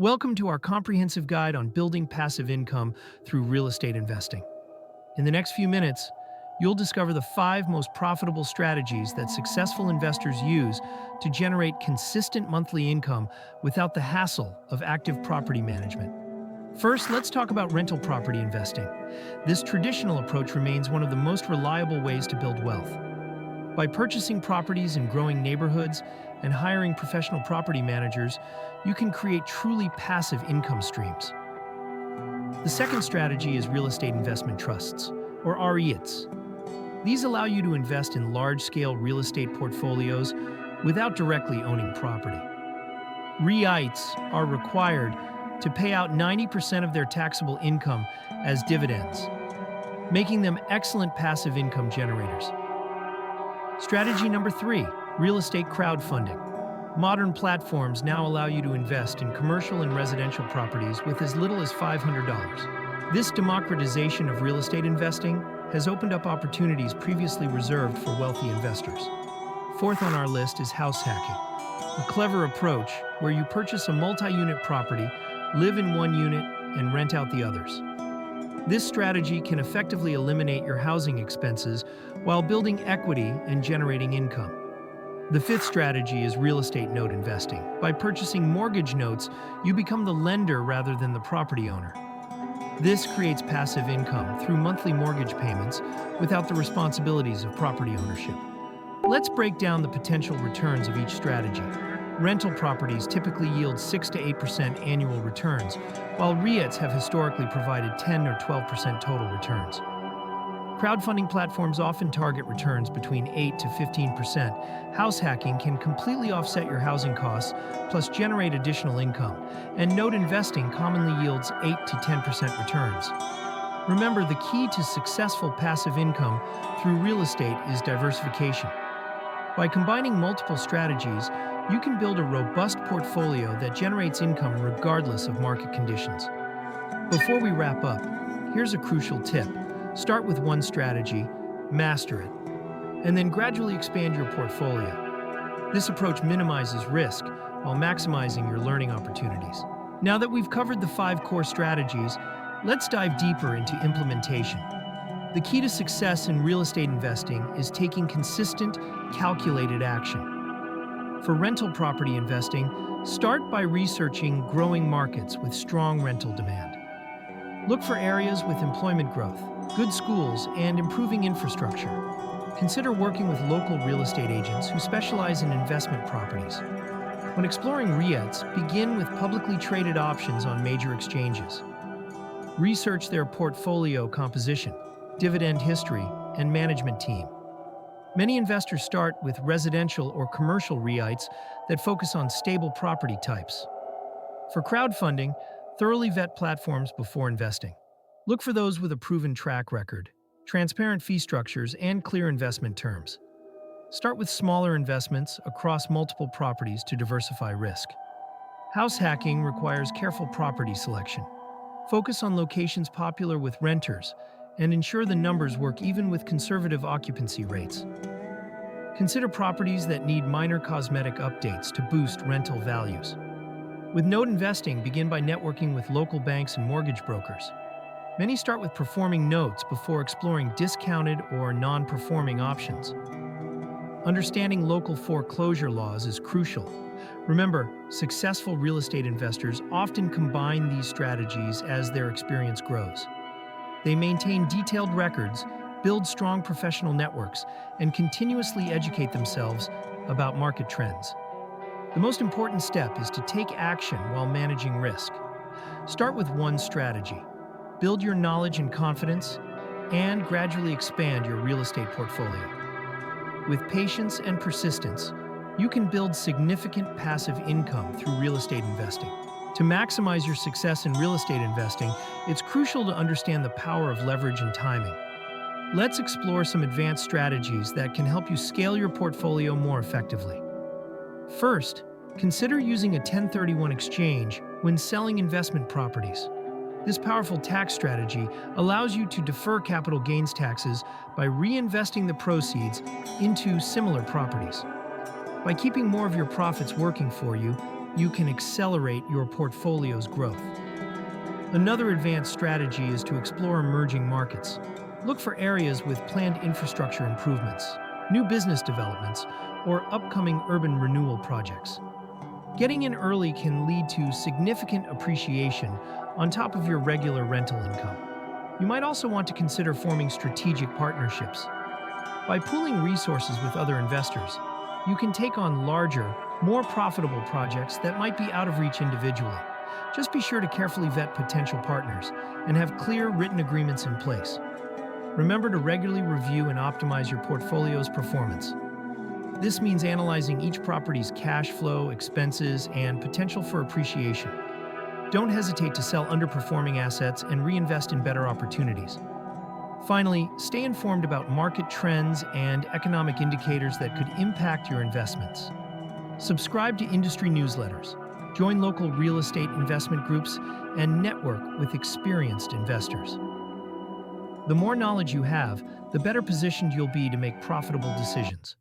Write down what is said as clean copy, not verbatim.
Welcome to our comprehensive guide on building passive income through real estate investing. In the next few minutes, you'll discover the 5 most profitable strategies that successful investors use to generate consistent monthly income without the hassle of active property management. First, let's talk about rental property investing. This traditional approach remains one of the most reliable ways to build wealth. By purchasing properties in growing neighborhoods and hiring professional property managers, you can create truly passive income streams. The second strategy is real estate investment trusts, or REITs. These allow you to invest in large-scale real estate portfolios without directly owning property. REITs are required to pay out 90% of their taxable income as dividends, making them excellent passive income generators. Strategy number 3, real estate crowdfunding. Modern platforms now allow you to invest in commercial and residential properties with as little as $500. This democratization of real estate investing has opened up opportunities previously reserved for wealthy investors. Fourth on our list is house hacking, a clever approach where you purchase a multi-unit property, live in one unit, and rent out the others. This strategy can effectively eliminate your housing expenses while building equity and generating income. The fifth strategy is real estate note investing. By purchasing mortgage notes, you become the lender rather than the property owner. This creates passive income through monthly mortgage payments without the responsibilities of property ownership. Let's break down the potential returns of each strategy. Rental properties typically yield 6 to 8% annual returns, while REITs have historically provided 10 or 12% total returns. Crowdfunding platforms often target returns between 8 to 15%. House hacking can completely offset your housing costs, plus generate additional income, and note investing commonly yields 8 to 10% returns. Remember, the key to successful passive income through real estate is diversification. By combining multiple strategies, you can build a robust portfolio that generates income regardless of market conditions. Before we wrap up, here's a crucial tip. Start with one strategy, master it, and then gradually expand your portfolio. This approach minimizes risk while maximizing your learning opportunities. Now that we've covered the 5 core strategies, let's dive deeper into implementation. The key to success in real estate investing is taking consistent, calculated action. For rental property investing, start by researching growing markets with strong rental demand. Look for areas with employment growth, good schools, and improving infrastructure. Consider working with local real estate agents who specialize in investment properties. When exploring REITs, begin with publicly traded options on major exchanges. Research their portfolio composition, dividend history, and management team. Many investors start with residential or commercial REITs that focus on stable property types. For crowdfunding, thoroughly vet platforms before investing. Look for those with a proven track record, transparent fee structures, and clear investment terms. Start with smaller investments across multiple properties to diversify risk. House hacking requires careful property selection. Focus on locations popular with renters and ensure the numbers work even with conservative occupancy rates. Consider properties that need minor cosmetic updates to boost rental values. With note investing, begin by networking with local banks and mortgage brokers. Many start with performing notes before exploring discounted or non-performing options. Understanding local foreclosure laws is crucial. Remember, successful real estate investors often combine these strategies as their experience grows. They maintain detailed records, build strong professional networks, and continuously educate themselves about market trends. The most important step is to take action while managing risk. Start with one strategy, build your knowledge and confidence, and gradually expand your real estate portfolio. With patience and persistence, you can build significant passive income through real estate investing. To maximize your success in real estate investing, it's crucial to understand the power of leverage and timing. Let's explore some advanced strategies that can help you scale your portfolio more effectively. First, consider using a 1031 exchange when selling investment properties. This powerful tax strategy allows you to defer capital gains taxes by reinvesting the proceeds into similar properties. By keeping more of your profits working for you, you can accelerate your portfolio's growth. Another advanced strategy is to explore emerging markets. Look for areas with planned infrastructure improvements, new business developments, or upcoming urban renewal projects. Getting in early can lead to significant appreciation on top of your regular rental income. You might also want to consider forming strategic partnerships. By pooling resources with other investors, you can take on larger, more profitable projects that might be out of reach individually. Just be sure to carefully vet potential partners and have clear written agreements in place. Remember to regularly review and optimize your portfolio's performance. This means analyzing each property's cash flow, expenses, and potential for appreciation. Don't hesitate to sell underperforming assets and reinvest in better opportunities. Finally, stay informed about market trends and economic indicators that could impact your investments. Subscribe to industry newsletters, join local real estate investment groups, and network with experienced investors. The more knowledge you have, the better positioned you'll be to make profitable decisions.